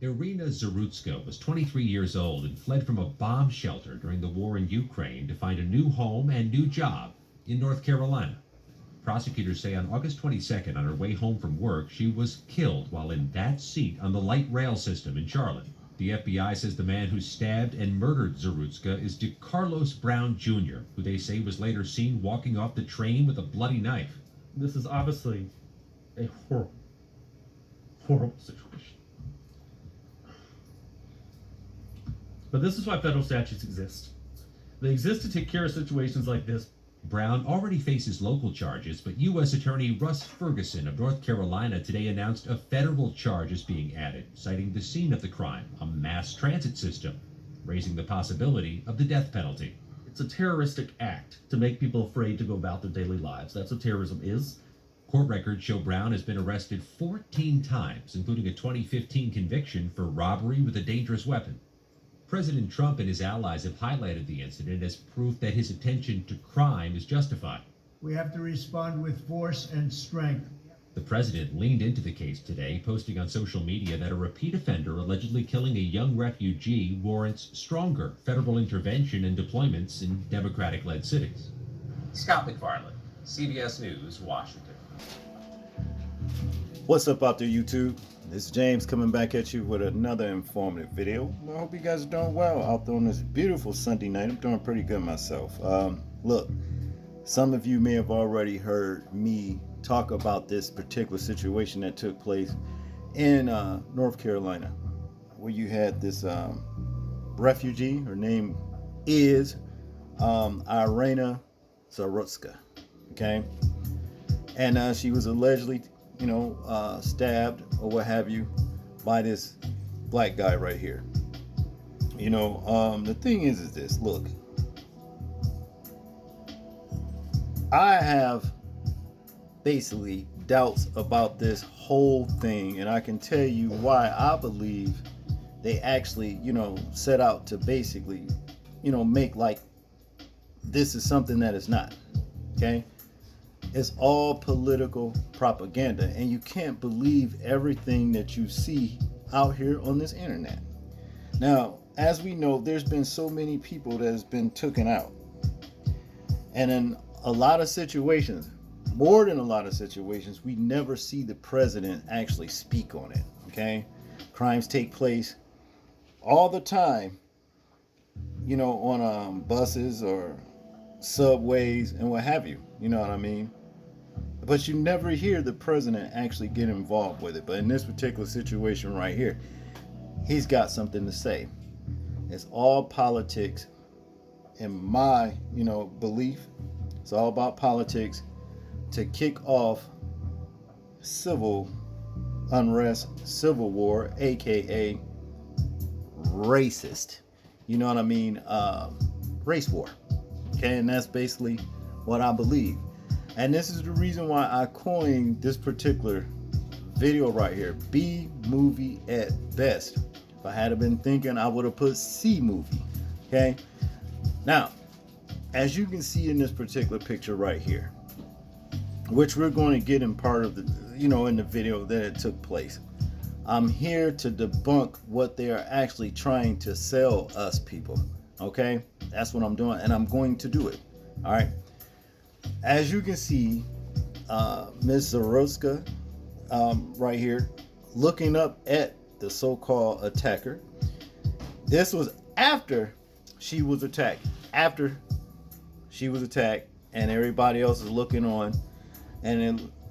Iryna Zarutska was 23 years old and fled from a bomb shelter during the war in Ukraine to find a new home and new job in North Carolina. Prosecutors say on August 22nd, on her way home from work, she was killed while in that seat on the light rail system in Charlotte. The FBI says the man who stabbed and murdered Zarutska is DeCarlos Brown Jr., who they say was later seen walking off the train with a bloody knife. This is obviously a horrible, horrible situation. But this is why federal statutes exist. They exist to take care of situations like this. Brown already faces local charges, but U.S. Attorney Russ Ferguson of North Carolina today announced a federal charge is being added, citing the scene of the crime, a mass transit system, raising the possibility of the death penalty. It's a terroristic act to make people afraid to go about their daily lives. That's what terrorism is. Court records show Brown has been arrested 14 times, including a 2015 conviction for robbery with a dangerous weapon. President Trump and his allies have highlighted the incident as proof that his attention to crime is justified. We have to respond with force and strength. The president leaned into the case today, posting on social media that a repeat offender allegedly killing a young refugee warrants stronger federal intervention and deployments in Democratic-led cities. Scott McFarland, CBS News, Washington. What's up out there, YouTube? This is James coming back at you with another informative video. I hope you guys are doing well out there on this beautiful Sunday night. I'm doing pretty good myself. Look, some of you may have already heard me talk about this particular situation that took place in North Carolina, where you had this refugee. Her name is Iryna Zarutska. Okay, and she was allegedly stabbed or what have you by this black guy right here. The thing is this. Look, I have basically doubts about this whole thing, and I can tell you why I believe they actually, set out to basically, make like this is something that is not. Okay? It's all political propaganda, and you can't believe everything that you see out here on this internet. Now, as we know, there's been so many people that has been taken out, and in a lot of situations, more than a lot of situations, we never see the president actually speak on it. Okay, crimes take place all the time, on buses or subways and what have you. You know what I mean? But you never hear the president actually get involved with it. But in this particular situation right here, he's got something to say. It's all politics, in my, belief. It's all about politics to kick off civil unrest, civil war, aka racist. You know what I mean? Race war. Okay, and that's basically what I believe. And this is the reason why I coined this particular video right here. B movie at best. If I had been thinking, I would have put C movie. Okay. Now, as you can see in this particular picture right here, which we're going to get in part of the, in the video that it took place. I'm here to debunk what they are actually trying to sell us people. Okay. That's what I'm doing, and I'm going to do it. All right. As you can see, Ms. Zarutska right here, looking up at the so-called attacker. This was after she was attacked. After she was attacked, and everybody else is looking on, and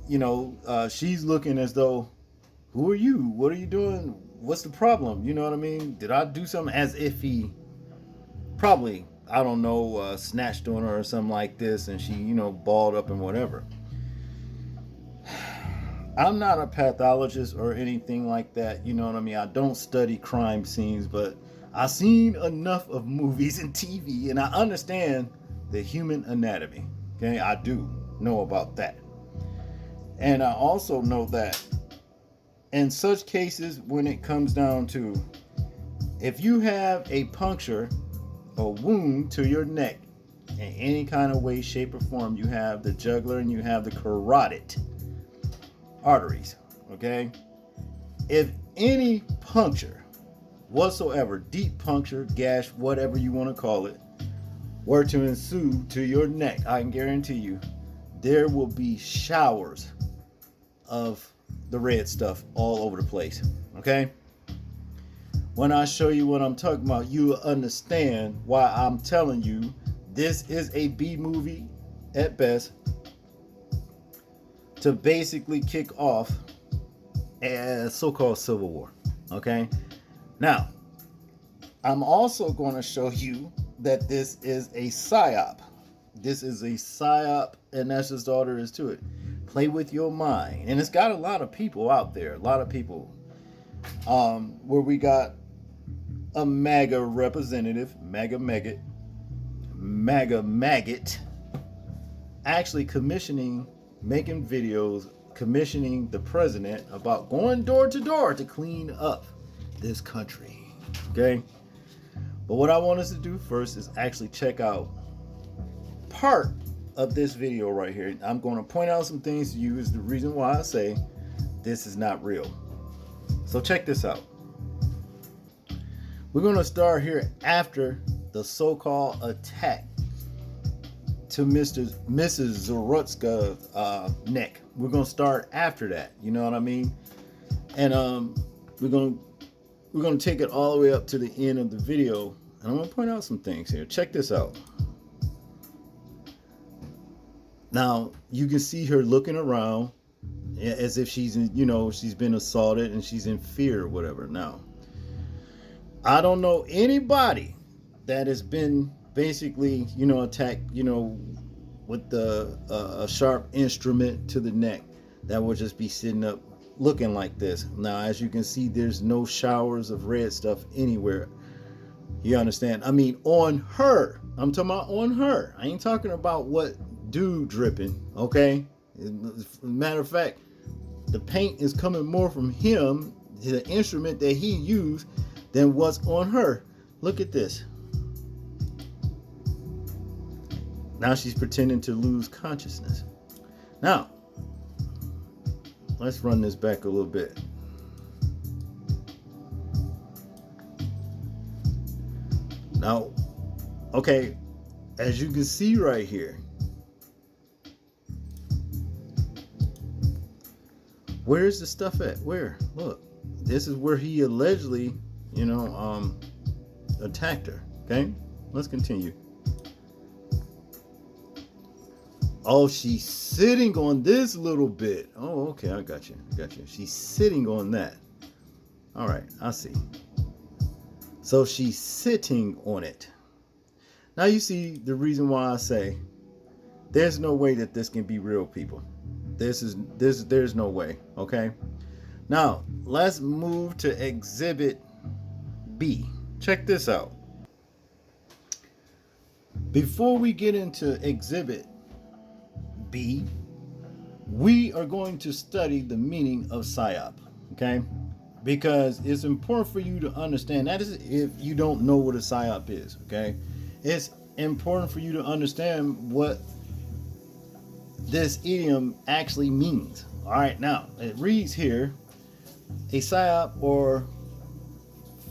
then she's looking as though, who are you? What are you doing? What's the problem? You know what I mean? Did I do something? As if he probably, I don't know, snatched on her or something like this, and she, balled up and whatever. I'm not a pathologist or anything like that, you know what I mean? I don't study crime scenes, but I've seen enough of movies and TV, and I understand the human anatomy. Okay, I do know about that. And I also know that in such cases, when it comes down to, if you have a puncture, a wound to your neck in any kind of way, shape, or form, you have the jugular and you have the carotid arteries. Okay, if any puncture whatsoever, deep puncture, gash, whatever you want to call it, were to ensue to your neck, I can guarantee you there will be showers of the red stuff all over the place. Okay? When I show you what I'm talking about, you will understand why I'm telling you this is a B movie at best to basically kick off a so-called civil war. Okay? Now, I'm also going to show you that this is a psyop. This is a psyop, and that's just all there is to it. Play with your mind. And it's got a lot of people out there, a lot of people, where we got a MAGA representative, MAGA maggot, actually making videos, commissioning the president about going door to door to clean up this country. Okay? But what I want us to do first is actually check out part of this video right here. I'm going to point out some things to you is the reason why I say this is not real. So check this out. We're going to start here after the so-called attack to Mrs. Zarutska neck. We're going to start after that. You know what I mean? And we're going to take it all the way up to the end of the video. And I'm going to point out some things here. Check this out. Now, you can see her looking around as if she's been assaulted and she's in fear or whatever. Now, I don't know anybody that has been basically, attacked, with a sharp instrument to the neck that will just be sitting up looking like this. Now, as you can see, there's no showers of red stuff anywhere. You understand? I mean, on her. I'm talking about on her. I ain't talking about what dude dripping, okay? Matter of fact, the paint is coming more from him, the instrument that he used, than what's on her. Look at this. Now she's pretending to lose consciousness. Now, let's run this back a little bit. Now, okay, as you can see right here, where's the stuff at? Where? Look, this is where he allegedly, attacked her. Okay, let's continue. Oh, she's sitting on this little bit. Oh, okay, I got you. She's sitting on that. All right, I see. So she's sitting on it. Now you see the reason why I say there's no way that this can be real, people. There's no way. Okay. Now let's move to Exhibit B. Check this out. Before we get into Exhibit B, we are going to study the meaning of psyop. Okay. Because it's important for you to understand. That is, if you don't know what a psyop is, okay? It's important for you to understand what this idiom actually means. All right, now it reads here: a psyop or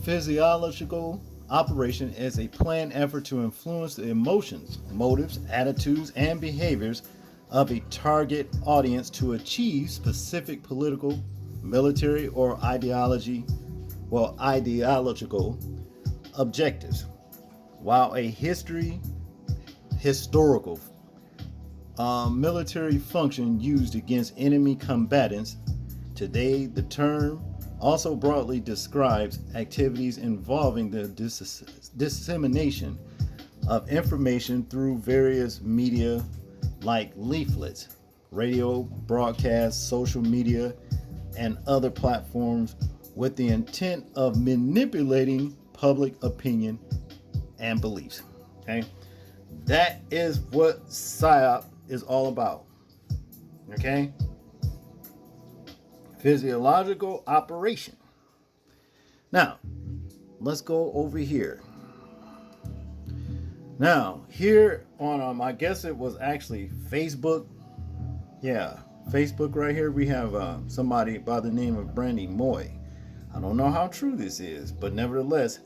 physiological operation is a planned effort to influence the emotions, motives, attitudes, and behaviors of a target audience to achieve specific political, military, or ideological objectives. While a historical military function used against enemy combatants, today the term also broadly describes activities involving the dissemination of information through various media like leaflets, radio broadcasts, social media, and other platforms with the intent of manipulating public opinion and beliefs. Okay, that is what psyop is all about. Okay, physiological operation. Now let's go over here. Now here on I guess it was actually Facebook. Yeah, Facebook right here, we have somebody by the name of Brandy Moy. I don't know how true this is, but nevertheless,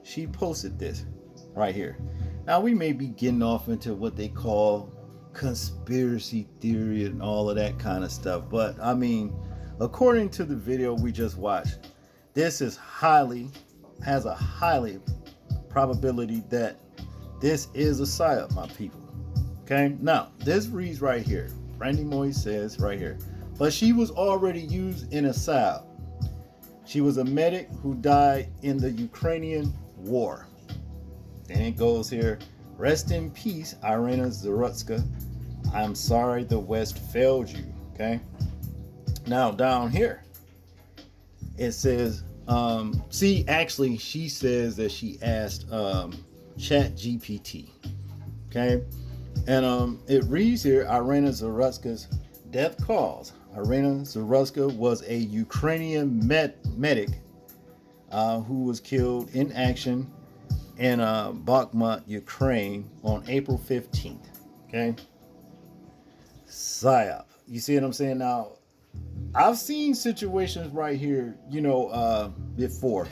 she posted this right here. Now, we may be getting off into what they call conspiracy theory and all of that kind of stuff, but I mean, according to the video we just watched, this has a highly probability that this is a psyop, my people. Okay, now this reads right here. Randy Moy says right here, but she was already used in a psyop. She was a medic who died in the Ukrainian war. Then it goes here, rest in peace, Iryna Zarutska. I'm sorry the West failed you. Okay, now down here it says, actually she says that she asked Chat GPT. Okay, and it reads here, Iryna Zarutska's death cause. Iryna Zarutska was a Ukrainian medic who was killed in action in Bakhmut, Ukraine on April 15th. Okay, psyop. You see what I'm saying? Now, I've seen situations right here, before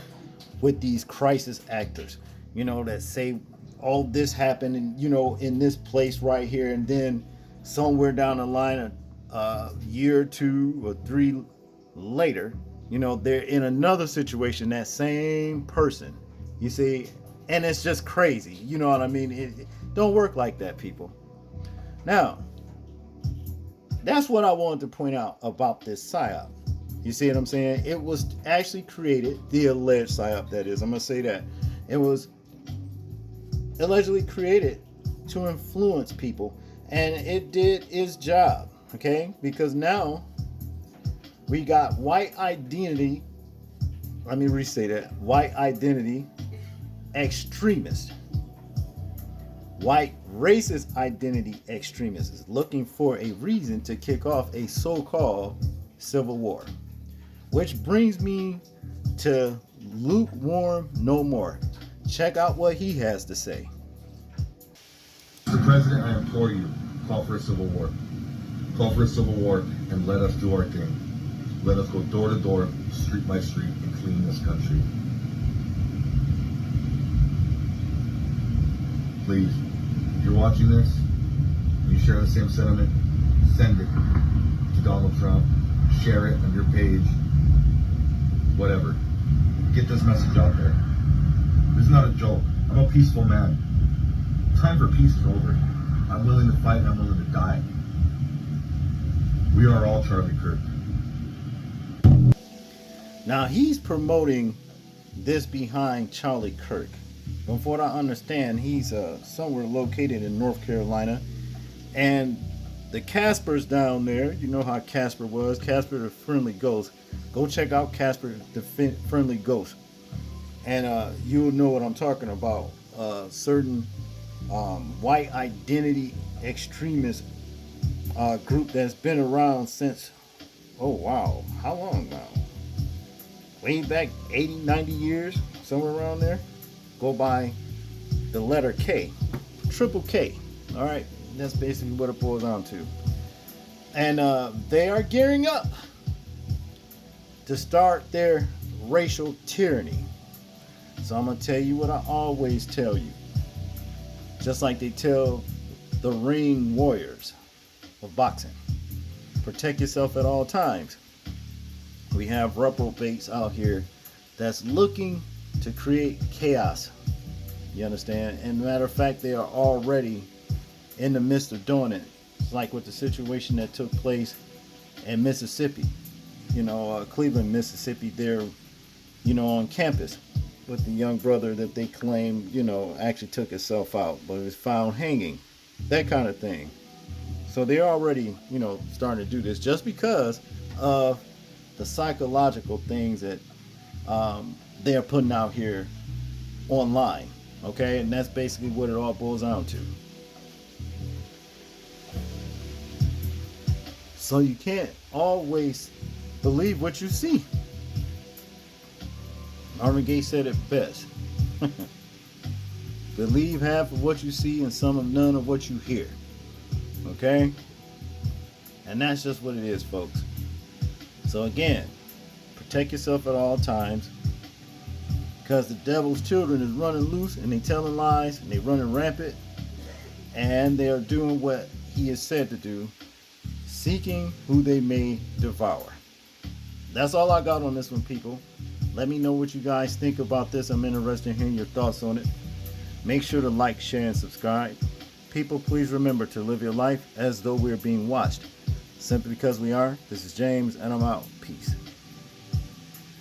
with these crisis actors, that say all this happened in this place right here, and then somewhere down the line, a year or 2 or 3 later, they're in another situation, that same person, you see, and it's just crazy. You know what I mean? It don't work like that, people. Now, that's what I wanted to point out about this psyop. You see what I'm saying? It was actually created, the alleged psyop, that is, I'm going to say that. It was allegedly created to influence people, and it did its job, okay? Because now we got white identity, let me re-say that, white identity extremists. White racist identity extremists is looking for a reason to kick off a so-called civil war. Which brings me to Lukewarm No More. Check out what he has to say. Mr. President, I implore you, call for a civil war. Call for a civil war and let us do our thing. Let us go door to door, street by street, and clean this country. Please, if you're watching this, and you share the same sentiment, send it to Donald Trump, share it on your page, whatever. Get this message out there. This is not a joke. I'm a peaceful man. Time for peace is over. I'm willing to fight and I'm willing to die. We are all Charlie Kirk. Now he's promoting this behind Charlie Kirk. From what I understand, he's somewhere located in North Carolina, and the Casper's down there. You know how Casper was. Casper the Friendly Ghost. Go check out Casper the Friendly Ghost, and you'll know what I'm talking about. Certain white identity extremist group that's been around since, oh wow, how long now? Way back 80, 90 years, somewhere around there. Go by the letter K, triple K. All right, that's basically what it boils down to. And they are gearing up to start their racial tyranny. So I'm gonna tell you what I always tell you, just like they tell the ring warriors of boxing: protect yourself at all times. We have reprobates out here that's looking to create chaos. You understand? And matter of fact, they are already in the midst of doing it. It's like with the situation that took place in Mississippi, Cleveland, Mississippi, there, on campus with the young brother that they claim, actually took himself out, but was found hanging, that kind of thing. So they're already, starting to do this just because of the psychological things that they're putting out here online, okay? And that's basically what it all boils down to. So you can't always believe what you see. Marvin Gaye said it best. Believe half of what you see and some of none of what you hear, okay? And that's just what it is, folks. So again, Protect yourself at all times, because the devil's children is running loose and they telling lies and they running rampant, and they are doing what he is said to do, seeking who they may devour. That's all I got on this one, people. Let me know what you guys think about this. I'm interested in hearing your thoughts on it. Make sure to like, share, and subscribe. People, please remember to live your life as though we're being watched. Simply because we are. This is James, and I'm out. Peace.